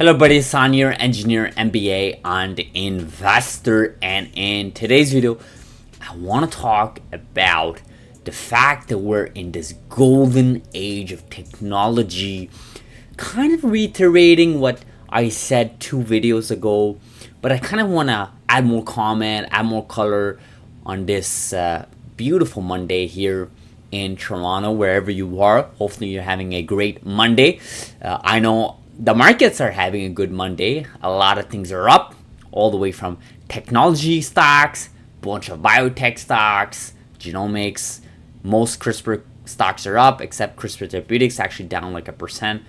Hello buddy, San here, engineer, MBA, and investor. And in today's video, I want to talk about the fact that we're in this golden age of technology, kind of reiterating what I said 2 videos ago, but I kind of want to add more comment, add more color on this beautiful Monday here in Toronto, wherever you are. Hopefully you're having a great Monday. I know the markets are having a good Monday. A lot of things are up, all the way from technology stocks, bunch of biotech stocks, genomics. Most CRISPR stocks are up, except CRISPR Therapeutics, actually down like 1%.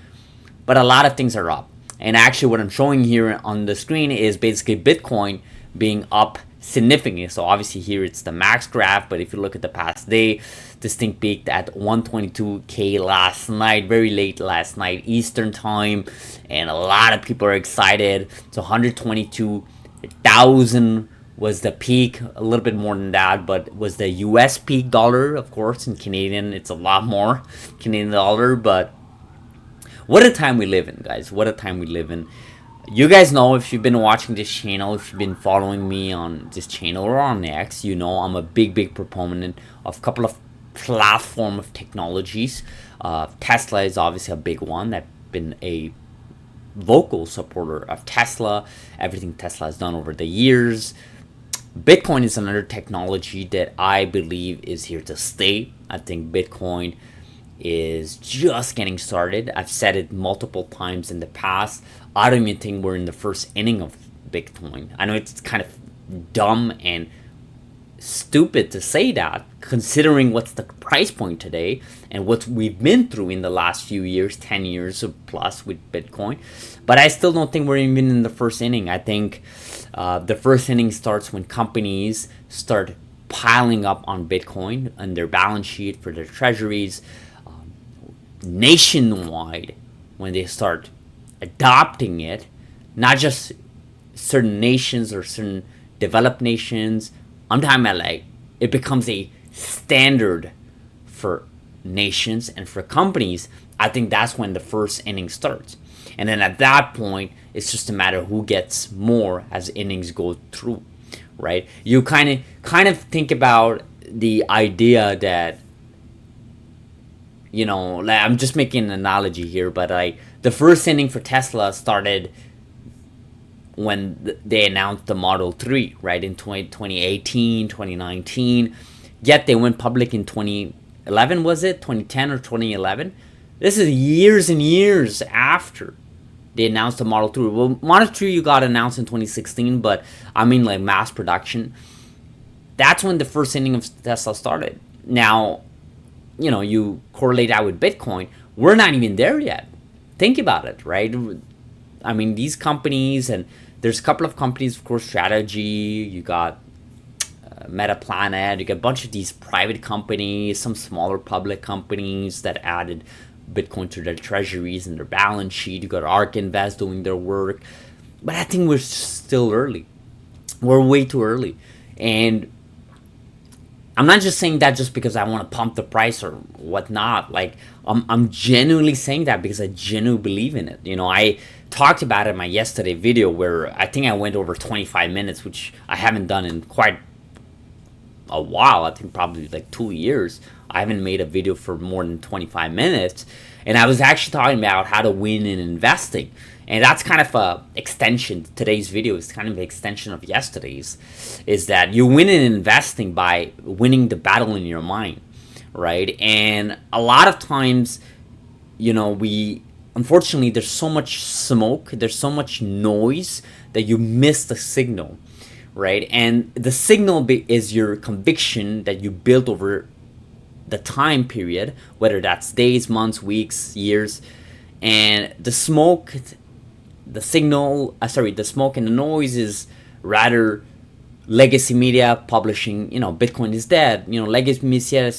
But a lot of things are up. And actually what I'm showing here on the screen is basically Bitcoin being up significantly. So obviously here it's the max graph, but if you look at the past day, this thing peaked at 122k last night, very late last night Eastern time, and a lot of people are excited. So 122,000 was the peak, a little bit more than that, but was the US peak dollar. Of course, in Canadian it's a lot more Canadian dollar. But what a time we live in, guys. What a time we live in. You guys know, if you've been watching this channel, if you've been following me on this channel or on X, you know I'm a big proponent of a couple of platform of technologies. Tesla is obviously a big one. I've been a vocal supporter of Tesla, everything Tesla has done over the years. Bitcoin is another technology that I believe is here to stay. I think Bitcoin is just getting started. I've said it multiple times in the past. I don't even think we're in the first inning of Bitcoin. I know it's kind of dumb and stupid to say that, considering what's the price point today and what we've been through in the last few years, 10 years or plus with Bitcoin. But I still don't think we're even in the first inning. I think the first inning starts when companies start piling up on Bitcoin and their balance sheet for their treasuries, nationwide, when they start adopting it, not just certain nations or certain developed nations. I'm talking about like it becomes a standard for nations and for companies. I think that's when the first inning starts. And then at that point, it's just a matter of who gets more as innings go through, right? You kind of think about the idea that, you know, like, I'm just making an analogy here, but like the first inning for Tesla started when they announced the Model 3, right, in 2018, 2019. Yet they went public in 2011, was it? 2010 or 2011? This is years and years after they announced the Model 3. Well, Model 3 got announced in 2016, but I mean like mass production. That's when the first inning of Tesla started. Now, you know, you correlate that with Bitcoin, we're not even there yet. Think about it, right? I mean, these companies, and there's a couple of companies, of course, Strategy, you got MetaPlanet, you got a bunch of these private companies, some smaller public companies that added Bitcoin to their treasuries and their balance sheet. You got ARK Invest doing their work. But I think we're still early. We're way too early. And I'm not just saying that just because I want to pump the price or whatnot. Like, I'm genuinely saying that because I genuinely believe in it. You know, I talked about it in my yesterday video where I think I went over 25 minutes, which I haven't done in quite a while. I think probably like 2 years. I haven't made a video for more than 25 minutes. And I was actually talking about how to win in investing. And that's kind of a extension. Today's video is kind of an extension of yesterday's. Is that you win in investing by winning the battle in your mind, right? And a lot of times, you know, unfortunately, there's so much smoke, there's so much noise that you miss the signal, right? And the signal is your conviction that you built over the time period, whether that's days, months, weeks, years. And the smoke, the smoke and the noise is rather legacy media publishing, you know, Bitcoin is dead. You know, legacy media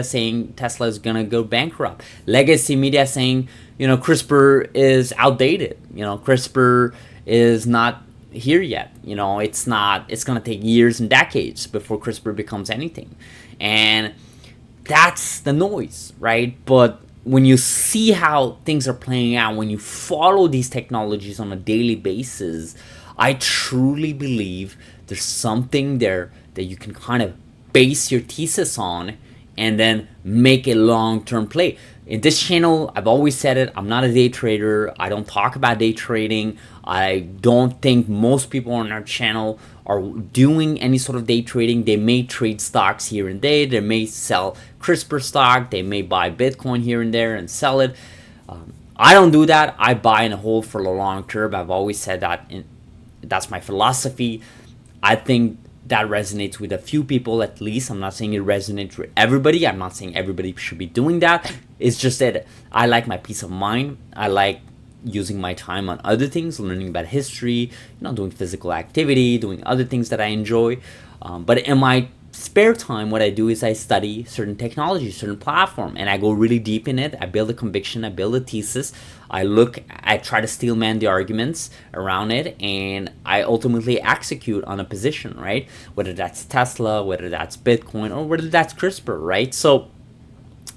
saying Tesla is gonna go bankrupt. Legacy media saying, you know, CRISPR is outdated. You know, CRISPR is not here yet. You know, it's gonna take years and decades before CRISPR becomes anything. And that's the noise, right? But when you see how things are playing out, when you follow these technologies on a daily basis, I truly believe there's something there that you can kind of base your thesis on and then make a long-term play. In this channel, I've always said it, I'm not a day trader. I don't talk about day trading. I don't think most people on our channel are doing any sort of day trading. They may trade stocks here and there. They may sell CRISPR stock. They may buy Bitcoin here and there and sell it. I don't do that. I buy and hold for the long term. I've always said that. That's my philosophy. I think that resonates with a few people at least. I'm not saying it resonates with everybody. I'm not saying everybody should be doing that. It's just that I like my peace of mind. I like using my time on other things, learning about history, doing physical activity, doing other things that I enjoy. But in my spare time, what I do is I study certain technology, certain platform, and I go really deep in it. I build a conviction, I build a thesis. I try to steel man the arguments around it, and I ultimately execute on a position, right? Whether that's Tesla, whether that's Bitcoin, or whether that's CRISPR, right? So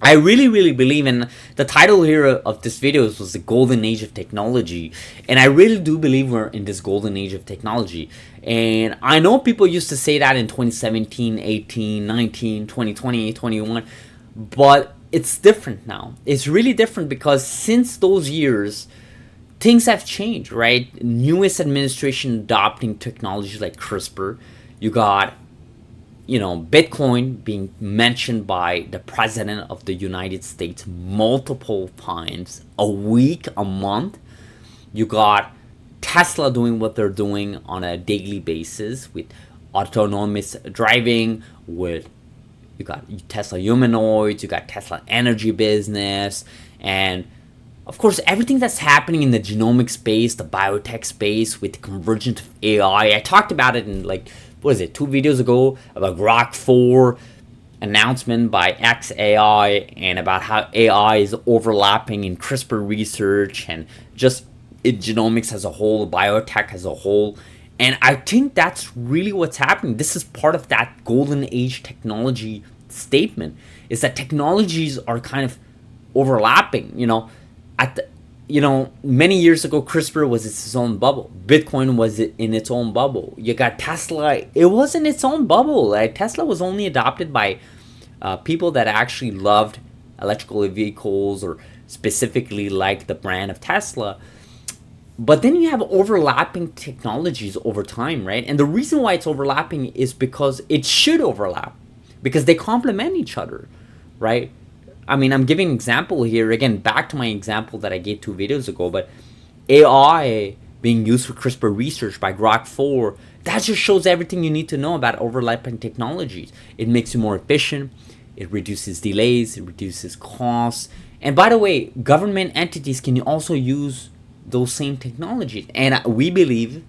I really, really believe in the title here of this video was the golden age of technology. And I really do believe we're in this golden age of technology. And I know people used to say that in 2017, 18, 19, 2020, 21, but it's different now. It's really different because since those years, things have changed, right? Newest administration adopting technologies like CRISPR. You got Bitcoin being mentioned by the president of the United States multiple times a week, a month. You got Tesla doing what they're doing on a daily basis with autonomous driving, you got Tesla humanoids, you got Tesla energy business, and of course everything that's happening in the genomic space, the biotech space with the convergence of AI. I talked about it in 2 videos ago about Grok 4 announcement by XAI and about how AI is overlapping in CRISPR research and just in genomics as a whole, biotech as a whole. And I think that's really what's happening. This is part of that golden age technology statement, is that technologies are kind of overlapping. Many years ago, CRISPR was its own bubble. Bitcoin was in its own bubble. You got Tesla. It wasn't its own bubble. Tesla was only adopted by people that actually loved electrical vehicles or specifically like the brand of Tesla. But then you have overlapping technologies over time, right? And the reason why it's overlapping is because it should overlap, because they complement each other, right? I mean, I'm giving an example here, again, back to my example that I gave 2 videos ago, but AI being used for CRISPR research by Grok 4, that just shows everything you need to know about overlapping technologies. It makes you more efficient, it reduces delays, it reduces costs. And by the way, government entities can also use those same technologies, and we believe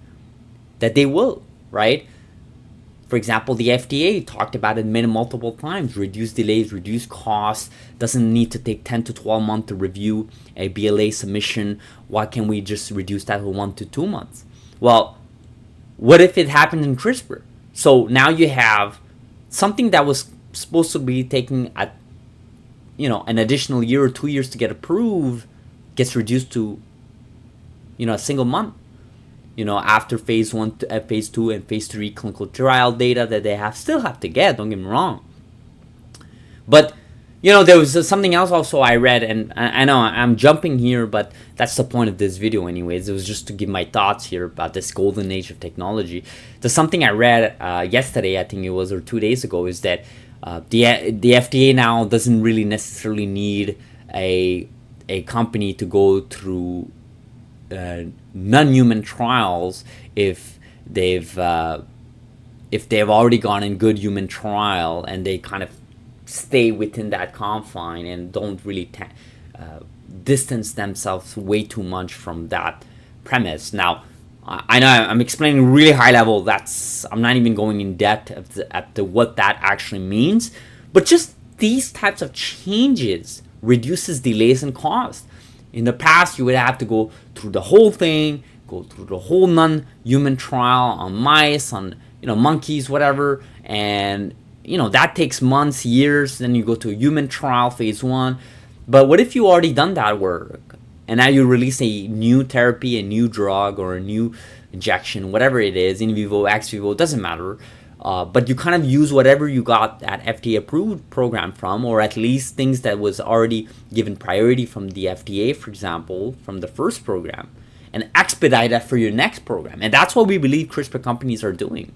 that they will, right? For example, the FDA talked about it multiple times: reduce delays, reduce costs, doesn't need to take 10 to 12 months to review a BLA submission. Why can't we just reduce that to 1 to 2 months? Well, what if it happened in CRISPR? So now you have something that was supposed to be taking an additional year or 2 years to get approved, gets reduced to a single month, after phase 1, phase 2, and phase 3 clinical trial data that they still have to get, don't get me wrong. But, there was something else also I read, and I know I'm jumping here, but that's the point of this video anyways. It was just to give my thoughts here about this golden age of technology. There's something I read yesterday, I think it was, or 2 days ago, is that the FDA now doesn't really necessarily need a company to go through non-human trials if they've already gone in good human trial and they kind of stay within that confine and don't really distance themselves way too much from that premise. Now, I know I'm explaining really high level. I'm not even going in depth at what that actually means, but just these types of changes reduces delays and costs. In the past, you would have to go through the whole thing, go through the whole non-human trial on mice, on monkeys, whatever, and that takes months, years. Then you go to a human trial, phase 1. But what if you already done that work and now you release a new therapy, a new drug, or a new injection, whatever it is, in vivo, ex vivo, doesn't matter. But you kind of use whatever you got that FDA approved program from, or at least things that was already given priority from the FDA, for example, from the first program, and expedite that for your next program. And that's what we believe CRISPR companies are doing,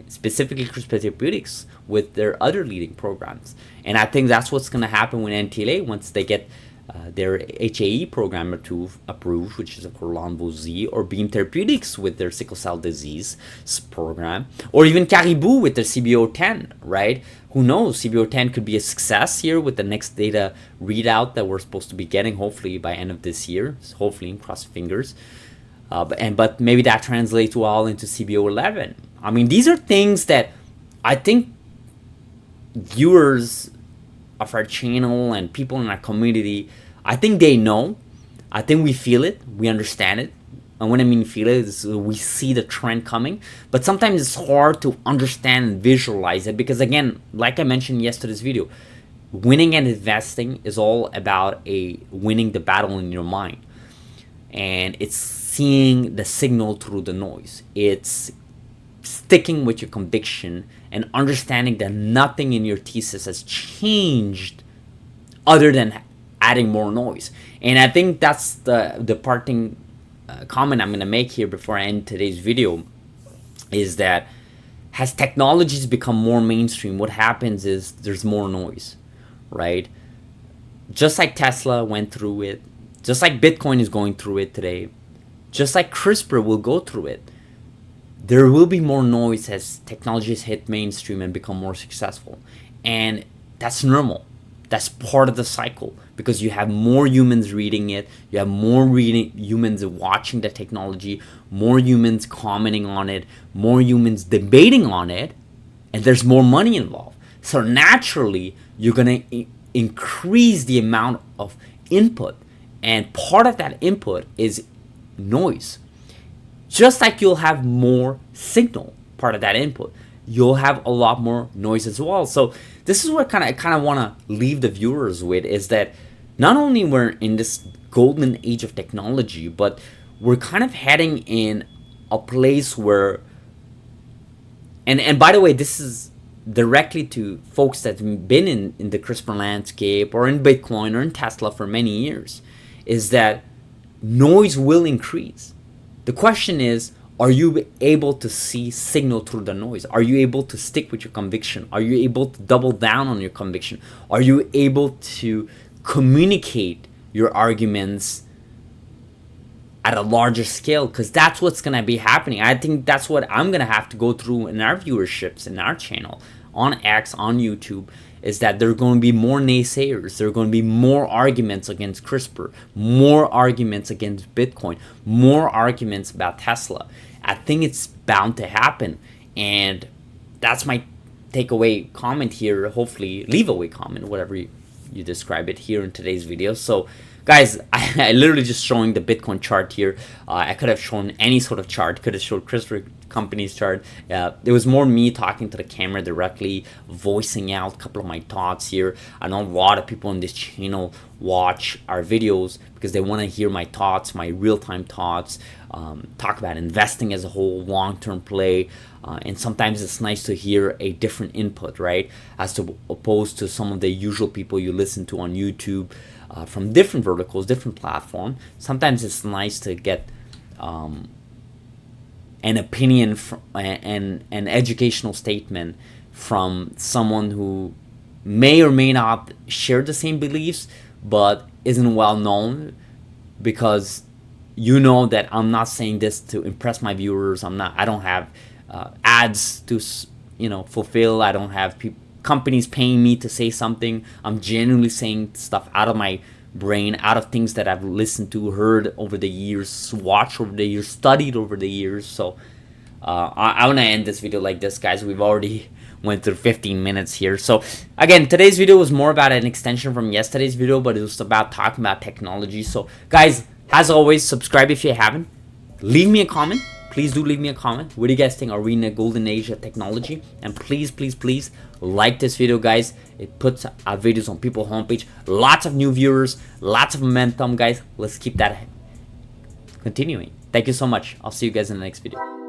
specifically CRISPR Therapeutics with their other leading programs. And I think that's what's going to happen with NTLA once they get their HAE program approved, which is of course Lonvo-Z, or Beam Therapeutics with their sickle cell disease program, or even Caribou with their CBO10, right? Who knows? CBO10 could be a success here with the next data readout that we're supposed to be getting, hopefully by end of this year. Hopefully, cross fingers. But maybe that translates well into CBO11. I mean, these are things that I think viewers of our channel and people in our community, I think they know. I think we feel it. We understand it. And when I mean feel it, is we see the trend coming. But sometimes it's hard to understand and visualize it because, again, like I mentioned in yesterday's video, winning and investing is all about winning the battle in your mind. And it's seeing the signal through the noise. It's sticking with your conviction and understanding that nothing in your thesis has changed other than adding more noise. And I think that's the parting comment I'm going to make here before I end today's video, is that as technologies become more mainstream, what happens is there's more noise, right? Just like Tesla went through it, just like Bitcoin is going through it today, just like CRISPR will go through it, there will be more noise as technologies hit mainstream and become more successful. And that's normal. That's part of the cycle because you have more humans reading it, you have more humans watching the technology, more humans commenting on it, more humans debating on it, and there's more money involved. So naturally, you're going to increase the amount of input. And part of that input is noise. Just like you'll have more signal, part of that input, you'll have a lot more noise as well. So this is what I kind of want to leave the viewers with, is that not only we're in this golden age of technology, but we're kind of heading in a place where, and by the way, this is directly to folks that have been in the CRISPR landscape or in Bitcoin or in Tesla for many years, is that noise will increase. The question is, are you able to see signal through the noise? Are you able to stick with your conviction? Are you able to double down on your conviction? Are you able to communicate your arguments at a larger scale? Because that's what's going to be happening. I think that's what I'm going to have to go through in our viewerships, in our channel, on X, on YouTube, is that there are going to be more naysayers. There are going to be more arguments against CRISPR, more arguments against Bitcoin, more arguments about Tesla. I think it's bound to happen. And that's my takeaway comment here. Hopefully, leave away comment, whatever you describe it here in today's video. So, guys, I literally just showing the Bitcoin chart here. I could have shown any sort of chart. Could have showed CRISPR company's chart. It was more me talking to the camera directly, voicing out a couple of my thoughts here. I know a lot of people on this channel watch our videos because they want to hear my thoughts, my real-time thoughts, talk about investing as a whole, long-term play, and sometimes it's nice to hear a different input, right, as opposed to some of the usual people you listen to on YouTube from different verticals, different platforms. Sometimes it's nice to get an opinion and an educational statement from someone who may or may not share the same beliefs but isn't well known, because you know that I'm not saying this to impress my viewers. I don't have ads to fulfill. I don't have companies paying me to say something. I'm genuinely saying stuff out of my brain, out of things that I've listened to, heard over the years, watched over the years, studied over the years. So I want to end this video like this, guys. We've already went through 15 minutes here. So again, today's video was more about an extension from yesterday's video, but it was about talking about technology. So guys, as always, subscribe if you haven't. Leave me a comment. please do leave me a comment. What do you guys think? Are we in a golden age of technology? And please, please, please like this video, guys. It puts our videos on people's homepage. Lots of new viewers, lots of momentum, guys. Let's keep that continuing. Thank you so much. I'll see you guys in the next video.